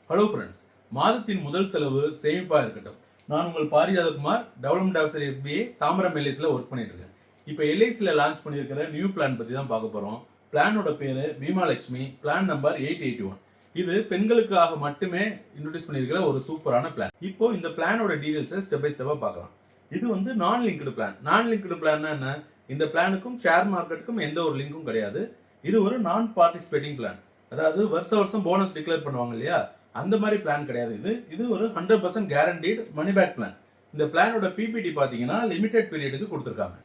Hello friends, மாதத்தின் முதல் செலவு சேமிப்பாக இருக்கட்டும். நான் உங்கள் Parijathakumar, development officer SBI Tambaram எல்ஐசியில் ஒர்க் பண்ணிட்டு இருக்கேன். இப்போ எல்ஐசியில் லான்ச் பண்ணியிருக்கிற நியூ பிளான் பற்றி தான் பார்க்க போகிறோம். பிளானோட பேர் பீமாலட்சுமி, பிளான் நம்பர் 881. இது பெண்களுக்காக மட்டுமே இன்ட்ரோடியூஸ் பண்ணியிருக்கிற ஒரு சூப்பரான பிளான். இப்போ இந்த பிளானோட டீடைல்ஸை ஸ்டெப் பை ஸ்டெப்பாக பார்க்கலாம். இது வந்து நான் லிங்க்டு பிளான். நான் லிங்க்டு பிளான்னா என்ன? இந்த பிளானுக்கும் ஷேர் மார்க்கெட்டுக்கும் எந்த ஒரு லிங்க்கும் கிடையாது. இது ஒரு நான் பார்ட்டிசிபேட்டிங் பிளான். அதாவது வருஷம் போனஸ் டிக்ளேர் பண்ணுவாங்க இல்லையா, அந்த மாதிரி பிளான் கிடையாது. இது ஒரு 100% கேரண்டீடு மணி பேக் பிளான். இந்த பிளானோட பிபிடி பார்த்தீங்கன்னா லிமிடெட் பீரியடுக்கு கொடுத்துருக்காங்க.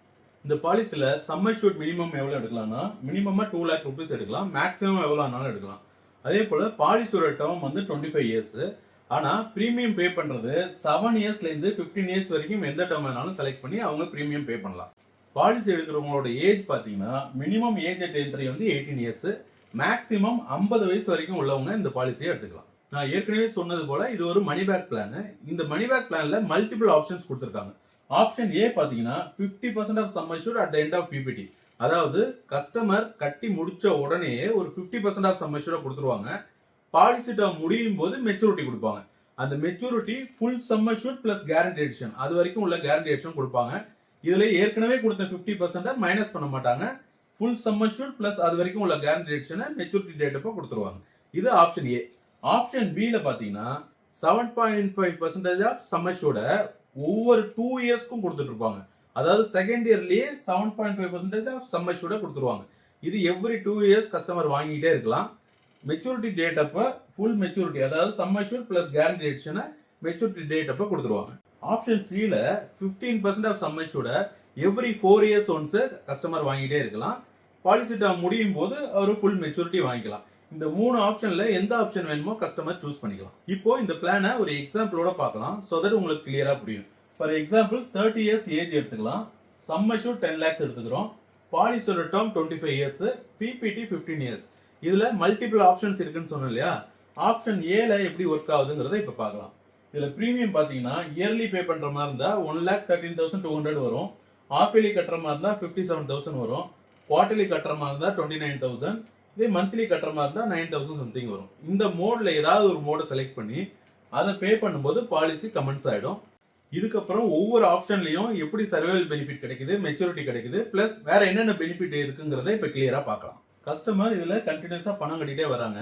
இந்த பாலிசியில் சம் அஷ்யூர்ட் மினிமம் எவ்வளோ எடுக்கலாம்னா, மினிமமாக 2 lakh rupees எடுக்கலாம், மேக்ஸிமம் எவ்வளோ ஆனாலும் எடுக்கலாம். அதே போல் பாலிசியோட டேர்ம் வந்து 25 years. ஆனால் ப்ரீமியம் பே பண்ணுறது 7 yearsலேருந்து 15 years வரைக்கும் எந்த டேர்ம் வேணாலும் செலக்ட் பண்ணி அவங்க ப்ரீமியம் பே பண்ணலாம். பாலிசி எடுக்கிறவங்களோட ஏஜ் பார்த்தீங்கன்னா மினிமம் ஏஜ் அட் என்ட்ரி வந்து 18 years, மேக்ஸிமம் 50 வயசு வரைக்கும் உள்ளவங்க இந்த பாலிசியை எடுத்துக்கலாம். நான் ஏற்கனவே சொன்னது போல இது ஒரு மணி பேக் பிளான். இந்த மணி பேக் பிளான்ல மல்டிபிள் ஆப்ஷன்ஸ் கொடுத்துருக்காங்க. ஆப்ஷன் ஏ பாத்தீங்கன்னா 50% of sum assured at the end of PPT. அதாவது கஸ்டமர் கட்டி முடிச்ச உடனே ஒரு 50% ஆஃப் சம் அஷ்யூர்ட் கொடுத்துருவாங்க. பாலிசி டேர்ம் முடியும் போது மெச்சூரிட்டி கொடுப்பாங்க. அந்த maturity full sum assured plus guarantee addition, அது வரைக்கும் உள்ள கேரண்டி எடிஷன் கொடுப்பாங்க. இதுல ஏற்கனவே கொடுத்த 50% மைனஸ் பண்ண மாட்டாங்க. ஃபுல் சம் அஷ்யூர்ட் பிளஸ் அது வரைக்கும் உள்ள கேரண்டி எடிஷனை மெச்சூரிட்டி டேட் அப்போ கொடுத்துருவாங்க. இது ஆப்ஷன் ஏ. ஆப்ஷன் பில பாத்தீங்கன்னா 7.5% ஆஃப் சம் அஷ்யூர்ட ஒவ்வொரு 2 இயர்ஸ்க்கும் கொடுத்துட்டு இருப்பாங்க. அதாவது செகண்ட் இயர்லயே 7.5% ஆஃப் சம் அஷ்யூர்ட கொடுத்துருவாங்க. இது எவ்ரி 2 years கஸ்டமர் வாங்கிட்டே இருக்கலாம். மெச்சூரிட்டி டேட் அப்போ ஃபுல் மெச்சூரிட்டி, அதாவது சம் அஷ்யூர்ட் பிளஸ் கேரண்டி எடிஷனை மெச்சூரிட்டி டேட் அப்போ கொடுத்துருவாங்க. ஆப்ஷன் சில 15% of sum assured every 4 years once customer வாங்கிட்டே இருக்கலாம். பாலிசி டேர்ம் முடியும் போது அவர் ஃபுல் மெச்சூரிட்டி வாங்கிக்கலாம். இந்த 3 ஆப்ஷன்ல எந்த ஆப்ஷன் வேணுமோ கஸ்டமர் சூஸ் பண்ணிக்கலாம். இப்போ இந்த பிளானை ஒரு எக்ஸாம்பிளோட பார்க்கலாம், சோ தட் உங்களுக்கு கிளியரா புரியும். ஃபார் எக்ஸாம்பிள் 30 years ஏஜ் எடுத்துக்கலாம். சம் அஷ்யூர்ட் 10 lakhs எடுத்துக்கிறோம். பாலிசியோட டேர்ம் 25 years, பிபிடி 15 years. இதுல மல்டிபிள் ஆப்ஷன்ஸ் இருக்குன்னு சொன்னோம் இல்லையா, ஆப்ஷன் ஏல எப்படி ஒர்க் ஆகுதுங்கிறத இப்ப பார்க்கலாம். இதுல பிரீமியம் பாத்தீங்கன்னா இயர்லி பே பண்ற மாதிரி இருந்தா 1,13,200 வரும். ஆஃப் இயர்லி கட்டுற மாதிரி இருந்தா 57,000 வரும். குவார்டர்லி கட்டுற மாதிரி இருந்தா 29,000. இதே மந்த்லி கட்டுற மாதிரி இருந்தா 9,000 சம்திங் வரும். இந்த மோட்ல ஏதாவது ஒரு மோடை செலக்ட் பண்ணி அதை பே பண்ணும்போது பாலிசி கமெண்ட்ஸ் ஆயிடும். இதுக்கப்புறம் ஒவ்வொரு ஆப்ஷன்லயும் எப்படி சர்வைவல் பெனிஃபிட் கிடைக்குது, மெச்சூரிட்டி கிடைக்குது, பிளஸ் வேற என்னென்ன பெனிஃபிட் இருக்குங்கிறத இப்ப கிளியரா பார்க்கலாம். கஸ்டமர் இதுல கண்டினியூஸா பணம் கட்டிட்டே வராங்க.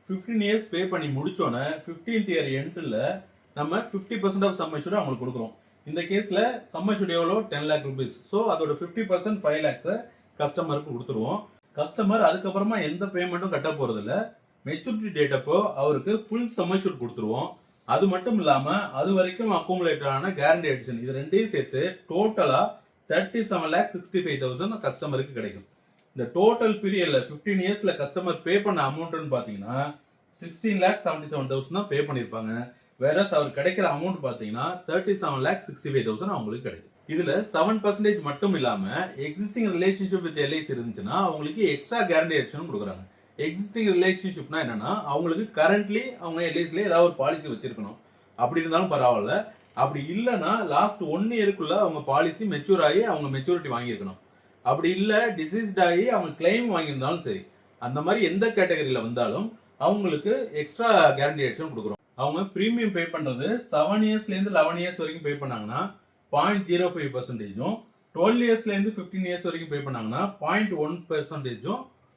15 years பே பண்ணி முடிச்சோன்னே 15th year எண்ட்ல நம்ம 50% ஆஃப் சம் அஷ்யூர்ட் அவங்களுக்கு கொடுக்குறோம். இந்த கேஸ்ல சம் அஷ்யூர்ட் எவ்வளோ 10 lakh rupees. ஸோ அதோட 50% 5 lakhs கஸ்டமருக்கு கொடுத்துருவோம். கஸ்டமர் அதுக்கப்புறமா எந்த பேமெண்ட்டும் கட்ட போறது இல்ல. மெச்சூரிட்டி டேட் அப்போ அவருக்கு ஃபுல் சம் அஷ்யூர்ட் கொடுத்துருவோம். அது மட்டும் இல்லாம அது வரைக்கும் அக்குமுலேட்டட் ஆன கேரண்டி எடிஷன், இது ரெண்டையும் சேர்த்து டோட்டலா 37,65,000 கஸ்டமருக்கு கிடைக்கும். இந்த டோட்டல் பீரியட்ல 15 yearsல கஸ்டமர் பே பண்ண அமௌண்ட்னு பாத்தீங்கன்னா 16,77,000 தான் பே பண்ணிருப்பாங்க. வேற அவர் கிடைக்கிற அமௌண்ட் பாத்தீங்கன்னா 37,65,000 அவங்களுக்கு கிடைக்கும். இதுல 7% மட்டும் இல்லாம எக்ஸிஸ்டிங் ரிலேஷன்ஷிப் வித் எல்ஐசி இருந்துச்சுன்னா அவங்களுக்கு எக்ஸ்ட்ரா கேரண்டி எடிஷன் கொடுக்குறாங்க. எக்ஸிஸ்டிங் ரிலேஷன்ஷிப்னா என்னன்னா, அவங்களுக்கு கரண்ட்லி அவங்க எல்ஐசில ஏதாவது ஒரு பாலிசி வச்சிருக்கணும். அப்படி இருந்தாலும் பரவாயில்ல. அப்படி இல்லைன்னா லாஸ்ட் 1 yearக்குள்ள அவங்க பாலிசி மெச்சூர் ஆகி அவங்க மெச்சூரிட்டி வாங்கியிருக்கணும். அப்படி இல்லை டிசீஸ்ட் ஆகி அவங்க கிளைம் வாங்கியிருந்தாலும் சரி, அந்த மாதிரி எந்த கேட்டகரியில வந்தாலும் அவங்களுக்கு எக்ஸ்ட்ரா கேரண்டி எடிஷன் கொடுக்குறோம். அவங்க பிரீமியம் பே பண்றது 7 yearsலேருந்து 11 years வரைக்கும் பே பண்ணாங்கன்னா 0.05%, 12 yearsலேருந்து 15 years வரைக்கும் பே பண்ணாங்கன்னா 0.1%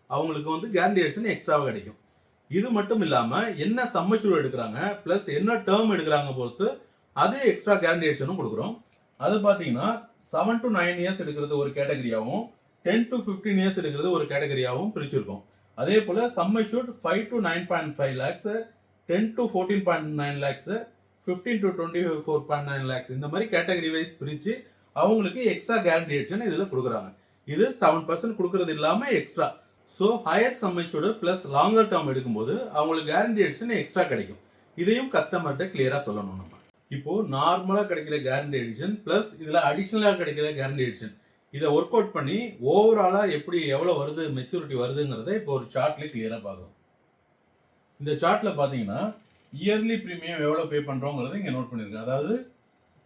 அவங்களுக்கு வந்து கேரண்டி எடிஷன் எக்ஸ்ட்ராவாக கிடைக்கும். இது மட்டும் இல்லாம என்ன சம் அஷ்யூர்ட் எடுக்கிறாங்க பிளஸ் என்ன டேர்ம் எடுக்கிறாங்க பொறுத்து அது எக்ஸ்ட்ரா கேரண்டி எடிஷனும் கொடுக்குறோம். அது பாத்தீங்கன்னா 7 to 9 years எடுக்கிறது ஒரு கேட்டகரியாவும் 10 to 15 years எடுக்கிறது ஒரு கேட்டகரியாவும் பிரிச்சிருக்கோம். அதே போல some assured 5 to 9.5 lakhs, 10 to 14.9 lakhs, 15 to 24.9 lakhs இந்த மாதிரி கேட்டகரி வைஸ் பிரிச்சு அவங்களுக்கு எக்ஸ்ட்ரா கேரண்டி எடிஷன் இதுல கொடுக்குறாங்க. இது 7% கொடுக்கறது இல்லாம extra. So higher some assured plus longer term எடுக்கும்போது அவங்களுக்கு கேரண்டி எடிஷன் எக்ஸ்ட்ரா கிடைக்கும். இதையும் கஸ்டமர்கிட்ட கிளியரா சொல்லணும். நம்ம இப்போ நார்மலா கிடைக்கிற கேரண்டி எடிஷன் பிளஸ் இதுல அடிஷனலா கிடைக்கிற கேரண்டி எடிஷன் இதை ஒர்க் அவுட் பண்ணி ஓவராலா எப்படி எவ்வளவு வருது மெச்சூரிட்டி வருதுங்கிறத இப்போ ஒரு சார்ட்ல கிளியரா பார்க்கலாம். இந்த சார்ட்ல பாத்தீங்கன்னா இயர்லி பிரீமியம் எவ்வளவு பே பண்றோங்கிறத இங்க நோட் பண்ணிருக்கேன். அதாவது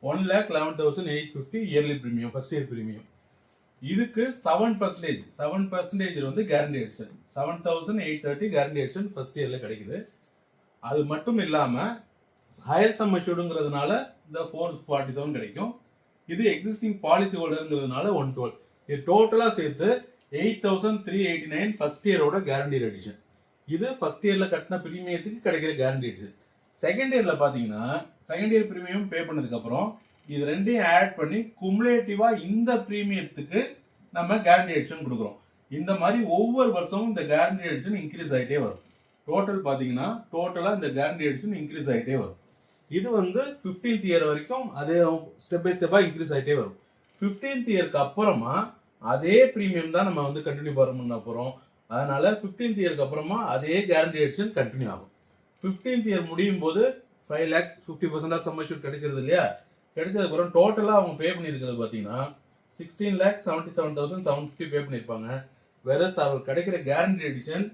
1,11,850 yearly premium, first year premium. இதுக்கு 7% வந்து guarantee addition, 7,830 guarantee addition first இயர்ல கிடைக்குது. அது மட்டும் இல்லாம ஹையர் சம் அஷ்யூர்டுங்கிறதுனால இந்த 447 கிடைக்கும். இது எக்ஸிஸ்டிங் பாலிசி ஹோல்டர்ங்கிறதுனால 112. இது டோட்டலா சேர்த்து 8389 ஃபர்ஸ்ட் இயரோட கேரண்டி எடிஷன். இது ஃபர்ஸ்ட் இயர்ல கட்டின பிரீமியத்துக்கு கிடைக்கிற கேரண்டி எடிஷன். செகண்ட் இயர்ல பாத்தீங்கன்னா செகண்ட் இயர் பிரீமியம் பே பண்ணதுக்கு அப்புறம் இது ரெண்டையும் ஆட் பண்ணி குமுலேட்டிவா இந்த பிரீமியத்துக்கு நம்ம கேரண்டி எடிஷன் கொடுக்குறோம். இந்த மாதிரி ஒவ்வொரு வருஷமும் இந்த கேரண்டி எடிஷன் இன்க்ரீஸ் ஆகிட்டே வரும். டோட்டல் பாத்தீங்கன்னா டோட்டலா இந்த கேரண்டி எடிஷன் இன்க்ரீஸ் ஆகிட்டே வரும். இது வந்து 15th இயர் வரைக்கும் அதே ஸ்டெப் பை ஸ்டெப்பா இன்க்ரீஸ் ஆகிட்டே வரும். 15th இயருக்கு அப்புறமா அதே பிரீமியம் தான் நம்ம வந்து கண்டினியூ பண்ண போறோம். அதனால 15th இயருக்கு அப்புறமா அதே கேரண்டி எடிஷன் கண்டினியூ ஆகும். 15th இயர் முடியும் போது 5 lakhs 50% சம் அஷ்யூர்ட் கிடைச்சிருது இல்லையா? கிடைச்சதுக்கு அப்புறம் டோட்டலா அவங்க பே பண்ணியிருக்கிறது பாத்தீங்கன்னா 16,77,750 பே பண்ணியிருப்பாங்க. வேறஸ் அவர் கிடைக்கிற guarantee addition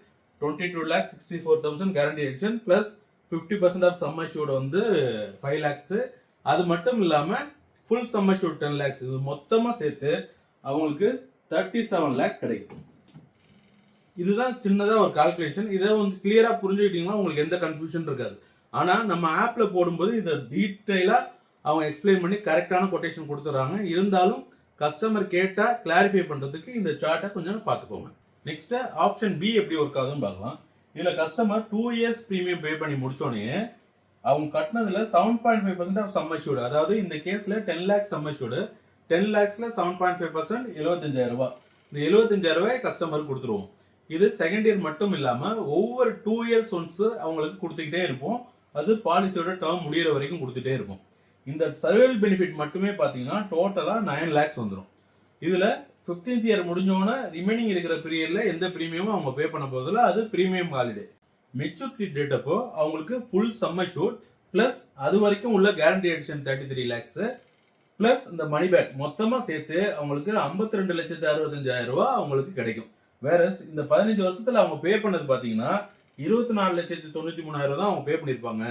22,64,000 guarantee addition plus 50% of sum assured வந்து 5 lakhs. அது மட்டும் இல்லாம ஃபுல் சம் அஷ்யூர்ட் 10 lakhs. இது மொத்தமா சேர்த்து அவங்களுக்கு 37 lakhs கிடைக்கும். இதுதான் சின்னதா ஒரு கால்குலேஷன். இதை வந்து கிளியரா புரிஞ்சுக்கிட்டீங்கன்னா உங்களுக்கு எந்த கன்ஃபியூஷன் இருக்காது. ஆனா நம்ம ஆப்ல போடும்போது இதை டீட்டெயிலா அவங்க எக்ஸ்பிளைன் பண்ணி கரெக்டான கொட்டேஷன் கொடுத்துறாங்க. இருந்தாலும் கஸ்டமர் கேட்டா கிளாரிஃபை பண்றதுக்கு இந்த சார்ட்டை கொஞ்சம் பார்த்துக்கோங்க. நெக்ஸ்ட் ஆப்ஷன் பி எப்படி ஒர்க் ஆகுதுன்னு பார்க்கலாம். இதுல கஸ்டமர் 2 years பிரீமியம் பே பண்ணி முடிச்சோடனே அவங்க கட்டினதுல 7.5% ஆஃப் சம் அஷ்யூர்ட், அதாவது இந்த கேஸ்ல 10 lakhs சம் அஷ்யூர்டு, 10 lakhsல 7.5% 75,000 ரூபாய். இந்த 75,000 ரூபாய் கஸ்டமருக்கு கொடுத்துருவோம். இது செகண்ட் இயர் மட்டும் இல்லாம ஒவ்வொரு 2 years ஒன்ஸ் அவங்களுக்கு கொடுத்துக்கிட்டே இருப்போம். அது பாலிசியோட டேர்ம் முடிகிற வரைக்கும் கொடுத்துட்டே இருக்கும். இந்த சர்வைவல் பெனிஃபிட் மட்டுமே பார்த்தீங்கன்னா டோட்டலா 9 lakhs வந்துடும். இதுல 15th இயர் முடிஞ்சோன்னா ரிமைனிங் இருக்கிற பீரியட்ல எந்த பிரீமியமும் அவங்க பே பண்ண போதில்ல. அது பிரீமியம் ஹாலிடே. மெச்சூரிட்டி டேட் அப்போ அவங்களுக்கு ஃபுல் சம் அஷ்யூர்ட் பிளஸ் அது வரைக்கும் உள்ள கேரண்டி எடிஷன் 33 lakhs பிளஸ் இந்த மணி பேக் மொத்தமா சேர்த்து அவங்களுக்கு 52,65,000 ரூபாய் அவங்களுக்கு கிடைக்கும். வேற இந்த 15 வருஷத்துல அவங்க பே பண்ணது பாத்தீங்கன்னா 24,93,000 தான் அவங்க பே பண்ணிருப்பாங்க.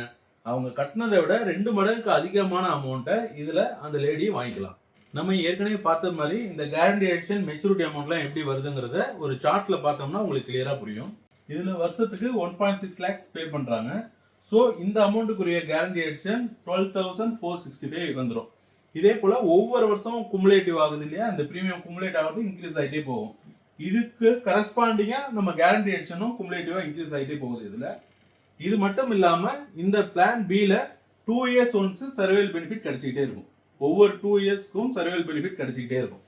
அவங்க கட்டினதை விட 2 மடங்குக்கு அதிகமான அமௌண்ட்டை இதுல அந்த லேடி வாங்கிக்கலாம். நம்ம ஏற்கனவே பார்த்த மாதிரி இந்த கேரண்டி எடிஷன் மெச்சூரிட்டி அமௌண்ட்லாம் எப்படி வருதுங்கிறத ஒரு சார்ட்ல பார்த்தோம்னா உங்களுக்கு கிளியரா புரியும். இதுல வருஷத்துக்கு 1.6 lakhs பே பண்றாங்க. ஸோ இந்த அமௌண்ட்டுக்குரிய கேரண்டி எடிஷன் 12,465 வந்துடும். இதே போல ஒவ்வொரு வருஷமும் குமுலேட்டிவ் ஆகுது இல்லையா? அந்த பிரீமியம் குமுலேட் ஆகுது, இன்க்ரீஸ் ஆகிட்டே போகும். இதுக்கு கரஸ்பாண்டிங்கா நம்ம கேரண்டி எடிஷனும் குமுலேட்டிவா இன்க்ரீஸ் ஆகிட்டே போகுது. இதுல இது மட்டும் இல்லாம இந்த பிளான் பில 2 years ஒன்ஸ் சர்வைவல் பெனிஃபிட் கிடைச்சிக்கிட்டே இருக்கும். ஒவ்வொரு 2 yearsக்கும் சர்வைவல் பெனிஃபிட் கிடைச்சிக்கிட்டே இருக்கும்.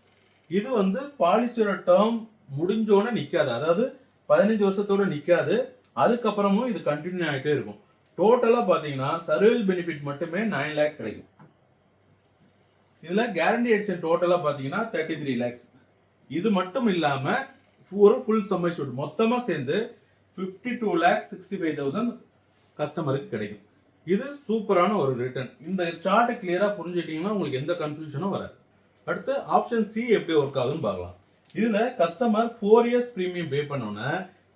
இது வந்து பாலிசியோட டேர்ம் முடிஞ்சோன்னு நிக்காது, அதாவது 15 வருஷத்தோட நிக்காது. அதுக்கப்புறமும் இது கண்டினியூ ஆகிட்டே இருக்கும். டோட்டலா பாத்தீங்கன்னா சர்வைவல் பெனிஃபிட் மட்டுமே 9 lakhs கிடைக்கும். இதுல கேரண்டி எடிஷன் டோட்டலா பாத்தீங்கன்னா 33 lakhs. இது மட்டும் இல்லாம ஒரு ஃபுல் சம் அஷ்யூர்ட் மொத்தமா சேர்ந்து 52,65,000 கஸ்டமருக்கு கிடைக்கும். இது சூப்பரான ஒரு ரிட்டர்ன். இந்த சார்ட்டை கிளியரா புரிஞ்சுட்டீங்கன்னா உங்களுக்கு எந்த கன்ஃபியூஷனும் வராது. அடுத்து ஆப்ஷன் சி எப்படி ஒர்க் ஆகுதுன்னு பார்க்கலாம். இதுல கஸ்டமர் 4 years பிரீமியம் பே பண்ணோன்னா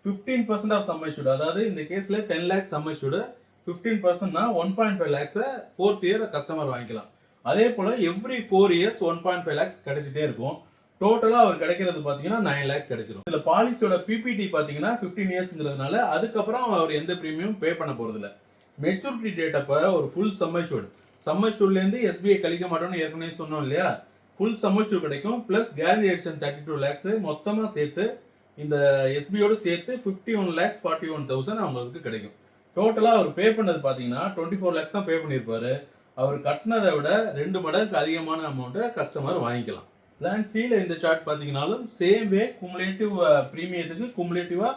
15% ஆஃப் சம் அஷ்யூர்ட், அதாவது இந்த கேஸ்ல 10 lakhs சம் அஷ்யூர்டு 15%னா 1.5 lakhs 4th இயர் கஸ்டமர் வாங்கிக்கலாம். அதே போல எவ்ரி 4 years 1.5 lakhs கிடைச்சிட்டே இருக்கும். டோட்டலா அவர் கிடைக்கிறது பாத்தீங்கன்னா 9 lakhs கிடைச்சிடும். இதுல பாலிசியோட பிபிடி பாத்தீங்கன்னா 15 yearsங்கிறதுனால அதுக்கப்புறம் அவர் எந்த பிரீமியம் பே பண்ண போறது இல்ல. மெச்சூரிட்டி டேட் அப்ப ஒரு ஃபுல் சம் அஷ்யூர்ட்ல இருந்து எஸ்பிஐ கழிக்க மாட்டோம்னு ஏற்கனவே சொன்னோம் இல்லையா? ஃபுல் சம் அஷ்யூர்ட் கிடைக்கும் பிளஸ் கேரண்டி எடிஷன் 32 lakhs மொத்தமா சேர்த்து இந்த எஸ்பிஐயோட சேர்த்து 51,41,000 அவங்களுக்கு கிடைக்கும். டோட்டலா அவர் பே பண்ணது பாத்தீங்கன்னா 24 lakhs தான் பே பண்ணிருப்பாரு. அவர் கட்டினதை விட 2 மடங்குக்கு அதிகமான அமௌண்ட்டை கஸ்டமர் வாங்கிக்கலாம். பிளான் சில இந்த சார்ட் பாத்தீங்கன்னாலும் சேம் வே குமுலேட்டிவ் பிரீமியத்துக்கு குமுலேட்டிவா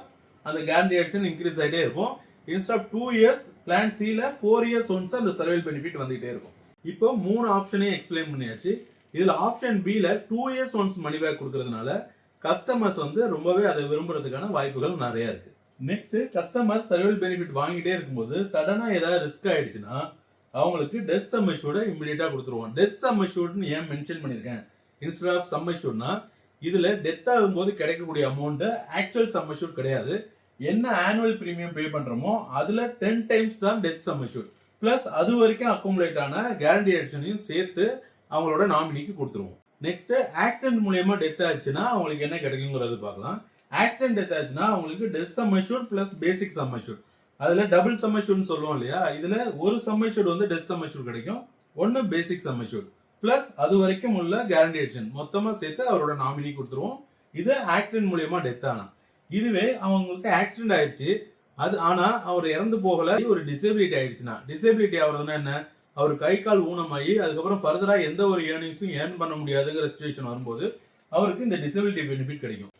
அந்த கேரண்டி எடிஷன் இன்க்ரீஸ் ஆகிட்டே இருக்கும். இன்ஸ்ட் ஆஃப் 2 years பிளான் சில 4 years ஒன்ஸ் அந்த சர்வைவல் பெனிஃபிட் வந்துகிட்டே இருக்கும். இப்போ 3 ஆப்ஷனையும் எக்ஸ்பிளைன் பண்ணியாச்சு. இதுல ஆப்ஷன் பில 2 years ஒன்ஸ் மணி பேக் கொடுக்கறதுனால கஸ்டமர்ஸ் வந்து ரொம்பவே அதை விரும்புறதுக்கான வாய்ப்புகள் நிறைய இருக்கு. நெக்ஸ்ட் கஸ்டமர் சர்வைவல் பெனிஃபிட் வாங்கிட்டே இருக்கும்போது சடனா ஏதாவது ரிஸ்க் ஆயிடுச்சுன்னா அவங்களுக்கு டெத் சம் அஷ்யூர்டை இமிடியேட்டா கொடுத்துருவோம். டெத் சம் அஷ்யூர்ட்னு ஏன் மென்ஷன் பண்ணிருக்கேன் இன்ஸ்டெட் ஆஃப் சம் அஷ்யூர்ட்னா, இதுல டெத் ஆகும்போது கிடைக்கக்கூடிய அமௌண்ட் ஆக்சுவல் சம் அஷ்யூர்ட் கிடையாது. என்ன ஆனுவல் பிரீமியம் பே பண்றோமோ அதுல 10 times தான் டெத் சம் அஷ்யூர்ட் பிளஸ் அது வரைக்கும் அக்குமுலேட் ஆன கேரண்டி எடிஷனையும் சேர்த்து அவங்களோட நாமினிக்கு கொடுத்துருவோம். நெக்ஸ்ட் ஆக்சிடென்ட் மூலமா டெத் ஆச்சுன்னா அவங்களுக்கு என்ன கிடைக்குங்கிறது பார்க்கலாம். ஆக்சிடென்ட் டெத் ஆச்சுன்னா அவங்களுக்கு டெத் சம் அஷ்யூர்ட் பிளஸ் பேசிக் சம் அஷ்யூர்ட், அதுல டபுள் சம் அஷ்யூர்ட்னு சொல்லுவோம் இல்லையா, இதுல ஒரு சம் அஷ்யூர்ட் வந்து டெத் சம் அஷ்யூர்ட் கிடைக்கும், ஒன்னு பேசிக் சம் அஷ்யூர்ட் பிளஸ் அது வரைக்கும் உள்ள கேரண்டியேஷன் மொத்தமா சேர்த்து அவரோட நாமினி கொடுத்துருவோம். இது ஆக்சிடென்ட் மூலியமா டெத் ஆனா. இதுவே அவங்களுக்கு ஆக்சிடென்ட் ஆயிடுச்சு, அது ஆனா அவர் இறந்து போகல, ஒரு டிசேபிலிட்டி ஆயிடுச்சுன்னா, டிசேபிலிட்டி ஆகுறதுன்னா என்ன, அவர் கை கால் ஊனமாகி அதுக்கப்புறம் ஃபர்தரா எந்த ஒரு ஏர்னிங்ஸும் ஏர்ன் பண்ண முடியாதுங்கிற சுச்சுவேஷன் வரும்போது அவருக்கு இந்த டிசேபிலிட்டி பெனிஃபிட் கிடைக்கும்.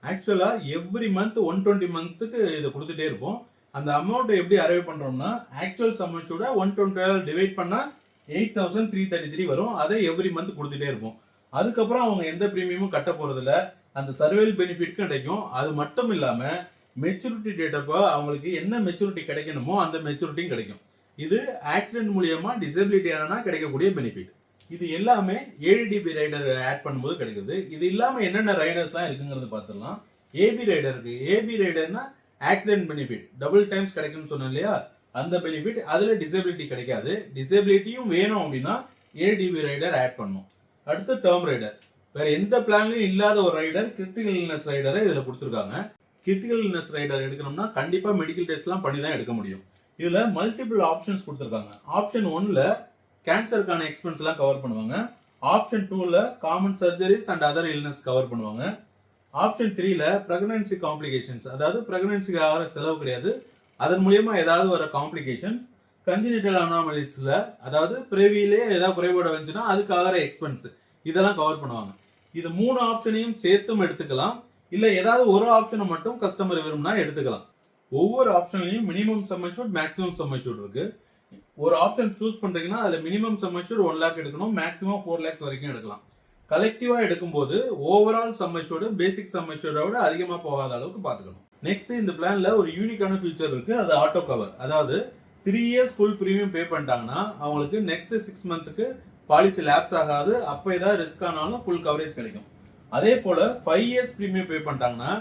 ஆக்சுவலா எவ்ரி மந்த் 120 மந்த்துக்கு இதை கொடுத்துட்டே இருப்போம். அந்த அமௌண்ட் எப்படி அரைவ் பண்றோம்னா, ஆக்சுவல் சம்மச்சோட 120 டிவைட் பண்ணா 8333 வரும். அதை எவ்ரி மந்த் கொடுத்துட்டே இருப்போம். அதுக்கப்புறம் அவங்க எந்த பிரீமியமும் கட்ட போறதில்ல, அந்த சர்வைவல் பெனிஃபிட் கிடைக்கும். அது மட்டும் இல்லாம மெச்சூரிட்டி டேட்டப்போ அவங்களுக்கு என்ன மெச்சூரிட்டி கிடைக்கணுமோ அந்த மெச்சூரிட்டியும் கிடைக்கும். இது ஆக்சிடென்ட் மூலியமா டிசேபிலிட்டி ஆனா கிடைக்கக்கூடிய பெனிஃபிட். இது எல்லாமே 7DB ரைடர் ஆட் பண்ணும்போது கிடைக்குது. இது இல்லாம என்னென்ன ரைடர்ஸ் தான் இருக்குங்கிறது பார்த்துடலாம். ஏபி ரைடர் இருக்கு. ஏபி ரைடர்னா ஆக்சிடென்ட் பெனிஃபிட் டபுள் டைம்ஸ் கிடைக்கும்னு சொன்னேன் இல்லையா, அந்த பெனிஃபிட். அதுல டிசேபிலிட்டி கிடைக்காது. டிசேபிலிட்டியும் வேணும் அப்படின்னா 7DB ரைடர் ஆட் பண்ணும். அடுத்து டேர்ம் ரைடர். வேற எந்த பிளான்லயும் இல்லாத ஒரு ரைடர் கிரிட்டிக்கல் இல்னஸ் ரைடரை இதுல கொடுத்துருக்காங்க. கிரிட்டிக்கல் இல்னஸ் ரைடர் எடுக்கணும்னா கண்டிப்பா மெடிக்கல் டெஸ்ட்லாம் பண்ணி தான் எடுக்க முடியும். இதுல மல்டிபிள் ஆப்ஷன்ஸ் கொடுத்துருக்காங்க. ஆப்ஷன் 1ல கேன்சருக்கான எக்ஸ்பென்ஸ் எல்லாம் கவர் பண்ணுவாங்க. ஆப்ஷன் 2ல common surgeries and other illness cover பண்ணுவாங்க. ஆப்ஷன் 3ல பிரெக்னன்சி காம்ப்ளிகேஷன்ஸ், அதாவது பிரெக்னன்சிக்கு ஆகிற செலவு கிடையாது, அதன் மூலியமா ஏதாவது வர காம்ப்ளிகேஷன்ஸ், கன்ஜினிட்டல் அனாமலிஸ்ல அதாவது பிறவியிலே ஏதாவது குறைபாடு வந்துச்சுன்னா அதுக்கு ஆகிற எக்ஸ்பென்ஸ், இதெல்லாம் கவர் பண்ணுவாங்க. இது 3 ஆப்ஷனையும் சேர்த்தும் எடுத்துக்கலாம், இல்ல ஏதாவது ஒரு ஆப்ஷனை மட்டும் கஸ்டமர் விரும்பினா எடுத்துக்கலாம். ஒவ்வொரு ஆப்ஷன்லயும் minimum sum assured maximum sum assured இருக்கு. ஒரு ஆப்ஷன் சூஸ் பண்றீங்கன்னா அதுல மினிமம் சம் அஷ்யூர்ட் 1 lakh எடுக்கணும், மேக்ஸிமம் 4 lakhs வரைக்கும் எடுக்கலாம். கலெக்டிவா எடுக்கும்போது overall sum assured basic sum அஷ்யூர்டோட அதிகமா போகாத அளவுக்கு பாத்துக்கணும். நெக்ஸ்ட் இந்த பிளான்ல ஒரு யூனிக்கான ஃபீச்சர் இருக்கு, அது ஆட்டோ கவர். அதாவது 3 years ஃபுல் பிரீமியம் பே பண்ணிட்டாங்கன்னா அவங்களுக்கு நெக்ஸ்ட் 6 மந்த்துக்கு பாலிசி லேப்ஸ் ஆகாது, அப்ப ஏதாவது ரிஸ்க் ஆனாலும் ஃபுல் கவரேஜ் கிடைக்கும். அதே போல 5 years பிரீமியம் பே பண்ணிட்டாங்கன்னா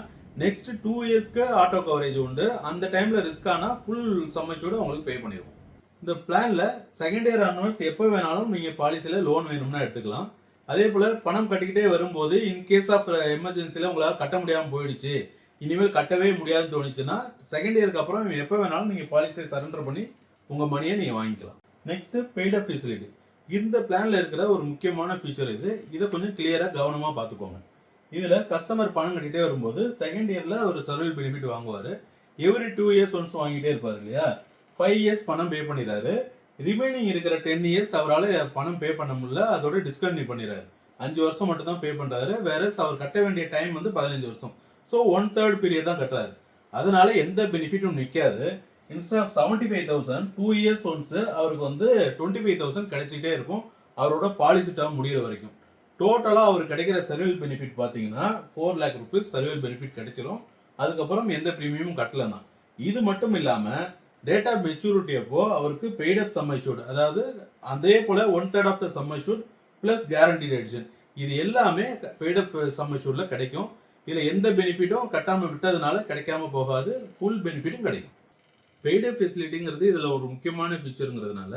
நெக்ஸ்ட் 2 yearsக்கு ஆட்டோ கவரேஜ் உண்டு. அந்த டைம்ல ரிஸ்க் ஆனா ஃபுல் சம் அஷ்யூர்ட் உங்களுக்கு பே பண்ணிடுவோம். இந்த பிளான்ல செகண்ட் இயர் ஆன்வர்ட்ஸ் எப்போ வேணாலும் நீங்க பாலிசியில லோன் வேணும்னா எடுத்துக்கலாம். அதே போல பணம் கட்டிக்கிட்டே வரும்போது இன் கேஸ் ஆஃப் எமர்ஜென்சில உங்களால் கட்ட முடியாம போயிடுச்சு, இனிமேல் கட்டவே முடியாதுன்னு தோணுச்சுன்னா செகண்ட் இயருக்கு அப்புறம் எப்போ வேணாலும் நீங்க பாலிசியை சரண்டர் பண்ணி உங்க மணியை நீங்க வாங்கிக்கலாம். நெக்ஸ்ட் பெய்ட் அப் ஃபெசிலிட்டி. இந்த பிளான்ல இருக்கிற ஒரு முக்கியமான ஃபீச்சர் இது. இதை கொஞ்சம் கிளியரா கவனமா பார்த்துக்கோங்க. இதுல கஸ்டமர் பணம் கட்டிட்டே வரும்போது செகண்ட் இயர்ல ஒரு சர்வைவல் பெனிஃபிட் வாங்குவாரு. எவ்ரி 2 years ஒன்ஸ் வாங்கிட்டே இருப்பாரு இல்லையா. 5 years பணம் பே பண்ணிடுறாரு. ரிமைனிங் இருக்கிற 10 years அவரால் பணம் பே பண்ண முடியல, அதோட டிஸ்கண்டினியூ பண்ணிடுறாரு. 5 வருஷம் மட்டும் தான் பே பண்றாரு. வேற அவர் கட்ட வேண்டிய டைம் வந்து 15 வருஷம். ஸோ 1/3 பீரியட் தான் கட்டுறாரு. அதனால எந்த பெனிஃபிட்டும் நிற்காது. இன்ஸ்டெட் ஆஃப் 75,000 2 years ஒன்ஸ் அவருக்கு வந்து 25,000 கிடைச்சிட்டே இருக்கும் அவரோட பாலிசி டேர்ம் முடிகிற வரைக்கும். டோட்டலா அவருக்கு கிடைக்கிற சர்வைவல் பெனிஃபிட் பார்த்தீங்கன்னா 4 lakh rupees சர்வைவல் பெனிஃபிட் கிடைச்சிடும். அதுக்கப்புறம் எந்த பிரீமியமும் கட்டலன்னா. இது மட்டும் இல்லாம டேட் ஆஃப் மெச்சூரிட்டி அப்போ அவருக்கு பெய்ட் அப் சம் அஷ்யூர்ட், அதாவது அதே போல 1/3 of the sum assured plus guaranteed addition, இது எல்லாமே பெய்ட் அப் சம் அஷ்யூர்ட்ல கிடைக்கும். இதுல எந்த பெனிஃபிட்டும் கட்டாம விட்டதுனால கிடைக்காம போகாது, ஃபுல் பெனிஃபிட்டும் கிடைக்கும். பெய்ட் அப் ஃபெசிலிட்டிங்கிறது இதுல ஒரு முக்கியமான ஃபீச்சருங்கிறதுனால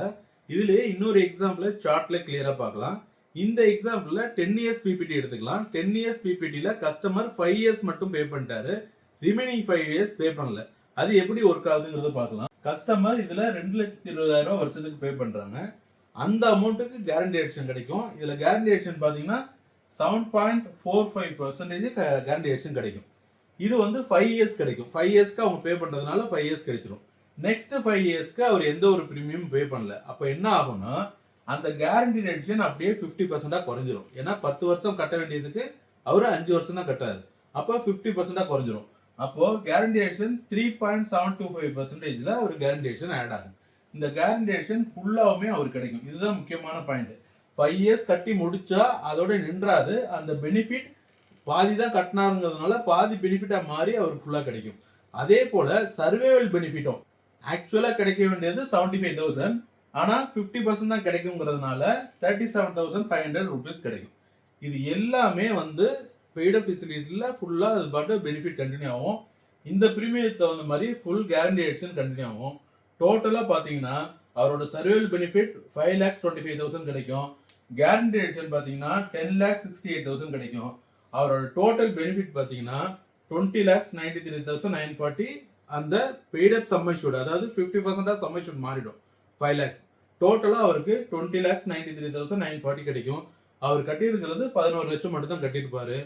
இதுலயே இன்னொரு எக்ஸாம்பிள் சார்ட்ல கிளியரா பார்க்கலாம். இந்த எக்ஸாம்பிள்ல 10 years பிபிடி எடுத்துக்கலாம். 10 years பிபிடில கஸ்டமர் 5 years மட்டும் பே பண்ணிட்டாரு, ரிமைனிங் 5 years பே பண்ணல. அது எப்படி ஒர்க் ஆகுதுங்கிறத பார்க்கலாம். கஸ்டமர் இதுல 2,20,000 வருஷத்துக்கு பே பண்றாங்க. அந்த அமௌண்ட்டுக்கு கேரண்டி எடிஷன் கிடைக்கும். இதுல கேரண்டி எடிஷன் பாத்தீங்கன்னா 7.45% கேரண்டி எடிஷன் கிடைக்கும். இது வந்து 5 years கிடைக்கும். 5 yearsக்கு அவங்க பே பண்றதுனால 5 years கிடைச்சிடும். நெக்ஸ்ட் 5 yearsக்கு அவர் எந்த ஒரு பிரீமியம் பே பண்ணல. அப்ப என்ன ஆகும்னா அந்த கேரண்டி எடிஷன் அப்படியே 50% குறைஞ்சிரும். ஏன்னா 10 வருஷம் கட்ட வேண்டியதுக்கு அவரு 5 வருஷம் தான் கட்டாரு. அப்போ 50% குறைஞ்சிரும். அப்போ கேரண்டி எடிஷன் 3.725%ல ஒரு கேரண்டி எடிஷன் ஆட் ஆகும். இந்த கேரண்டி எடிஷன் ஃபுல்லாவுமே அவருக்கு கிடைக்கும். இதுதான் முக்கியமான பாயிண்ட். 5 years கட்டி முடிச்சா அதோட நின்றாது. அந்த பெனிஃபிட் பாதி தான் கட்டினாருங்கிறதுனால பாதி பெனிஃபிட்டா மாறி அவருக்கு ஃபுல்லா கிடைக்கும். அதே போல சர்வைவல் பெனிஃபிட்டும் ஆக்சுவலா கிடைக்க வேண்டியது 75,000, ஆனா 50% தான் கிடைக்குங்கிறதுனால 37,500 rupees கிடைக்கும். இது எல்லாமே வந்து பெய்ட் அப் ஃபெசிலிட்டில ஃபுல்லா அது பாட்டு பெனிஃபிட் கண்டினியூ ஆகும். இந்த பிரீமியத்துக்கு தகுந்த மாதிரி ஃபுல் கேரண்டி எடிஷன் கண்டினியூ ஆகும். டோட்டலா பாத்தீங்கன்னா அவரோட சர்வைவல் பெனிஃபிட் 5,25,000 கிடைக்கும். கேரண்டி எடிஷன் பாத்தீங்கன்னா 10,68,000 கிடைக்கும். அவரோட டோட்டல் பெனிஃபிட் பாத்தீங்கன்னா 20,93,940 அந்த பெய்ட் அப் சம் அஷ்யூர்ட், அதாவது 50% சம் அஷ்யூர்ட் மாறிடும். 5 lakhs டோட்டலா அவருக்கு 20,93,940 கிடைக்கும். அவர் கட்டியிருக்கிறது 11 லட்சம் மட்டும் தான் கட்டியிருப்பாரு.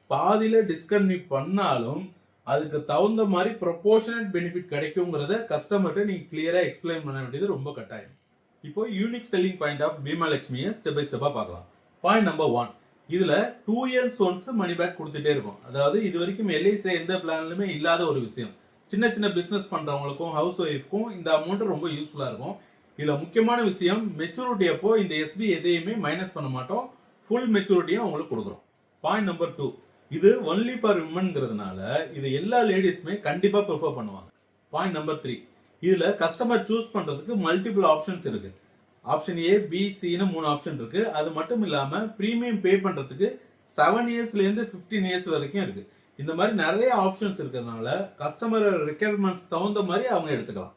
பாதியில டிஸ்கன்டினியூ பண்ணாலும் அதுக்கு தகுந்த மாதிரி ப்ரொபோர்ஷனட் பெனிஃபிட் கிடைக்குங்கிறத கஸ்டமர்கிட்ட நீங்க கிளியரா எக்ஸ்பிளைன் பண்ண வேண்டியது ரொம்ப கட்டாயம். இப்போ unique selling point of Bima லட்சுமியை ஸ்டெப் பை ஸ்டெப்பா பார்க்கலாம். பாயிண்ட் நம்பர் 1, இதுல 2 years ஒன்ஸ் மணி பேக் கொடுத்துட்டே இருக்கும். அதாவது இது வரைக்கும் எல்ஐசி எந்த பிளான்லுமே இல்லாத ஒரு விஷயம். சின்ன சின்ன பிசினஸ் பண்றவங்களுக்கும் ஹவுஸ் ஒய்ஃப்க்கும் இந்த அமௌண்ட் ரொம்ப யூஸ்ஃபுல்லா இருக்கும். இதுல முக்கியமான விஷயம், மெச்சூரிட்டி அப்போ இந்த எஸ்பி எதையுமே மைனஸ் பண்ண மாட்டோம், ஃபுல் மெச்சூரிட்டியும் அவங்களுக்கு கொடுக்குறோம். பாயிண்ட் நம்பர் 2, இது ஒன்லி ஃபார் விமன்ங்கிறதுனால இது எல்லா லேடிஸுமே கண்டிப்பா ப்ரிஃபர் பண்ணுவாங்க. பாயிண்ட் நம்பர் 3, இதுல கஸ்டமர் சூஸ் பண்றதுக்கு மல்டிபிள் ஆப்ஷன்ஸ் இருக்கு. ஆப்ஷன் ஏ, பி, சின்னு 3 ஆப்ஷன் இருக்கு. அது மட்டும் இல்லாம பிரீமியம் பே பண்றதுக்கு 7 இயர்ஸ்ல இருந்து 15 இயர்ஸ் வரைக்கும் இருக்கு. இந்த மாதிரி நிறைய ஆப்ஷன்ஸ் இருக்கிறதுனால கஸ்டமர் ரெக்யர்மெண்ட்ஸ் தகுந்த மாதிரி அவங்க எடுத்துக்கலாம்.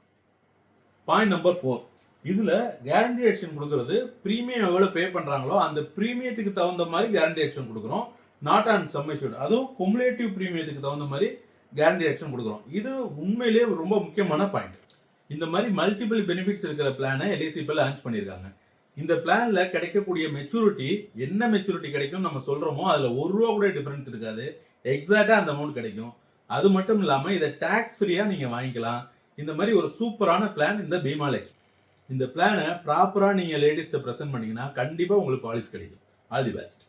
பாயிண்ட் நம்பர் 4, இதுல கேரண்டி ஆக்ஷன் கொடுக்கறது பிரீமியம் எவ்வளவு பே பண்றாங்களோ அந்த பிரீமியத்துக்கு தகுந்த மாதிரி கேரண்டி ஆக்ஷன் கொடுக்குறோம். நாட் ஆன் சம் அஷ்யூர்ட், அதுவும் குமுலேட்டிவ் பிரீமியத்துக்கு தகுந்த மாதிரி கேரண்டி ஆக்ஷன் கொடுக்குறோம். இது உண்மையிலேயே ரொம்ப முக்கியமான பாயிண்ட். இந்த மாதிரி மல்டிபிள் பெனிஃபிட்ஸ் இருக்கிற பிளானை எல்ஐசி இப்போ லான்ச் பண்ணியிருக்காங்க. இந்த பிளான்ல கிடைக்கக்கூடிய மெச்சூரிட்டி, என்ன மெச்சூரிட்டி கிடைக்கும் நம்ம சொல்றோமோ அதுல ₹1 கூட டிஃபரன்ஸ் இருக்காது. எக்ஸாக்டா அந்த அமௌண்ட் கிடைக்கும். அது மட்டும் இல்லாம இதை டாக்ஸ் ஃப்ரீயா நீங்க வாங்கிக்கலாம். இந்த மாதிரி ஒரு சூப்பரான பிளான் இந்த பீமா லட்சுமி. இந்த பிளானை ப்ராப்பரா நீங்க லேடிஸ்ட பிரசன்ட் பண்ணீங்கன்னா கண்டிப்பா உங்களுக்கு பாலிசி கிடைக்கும். All the best.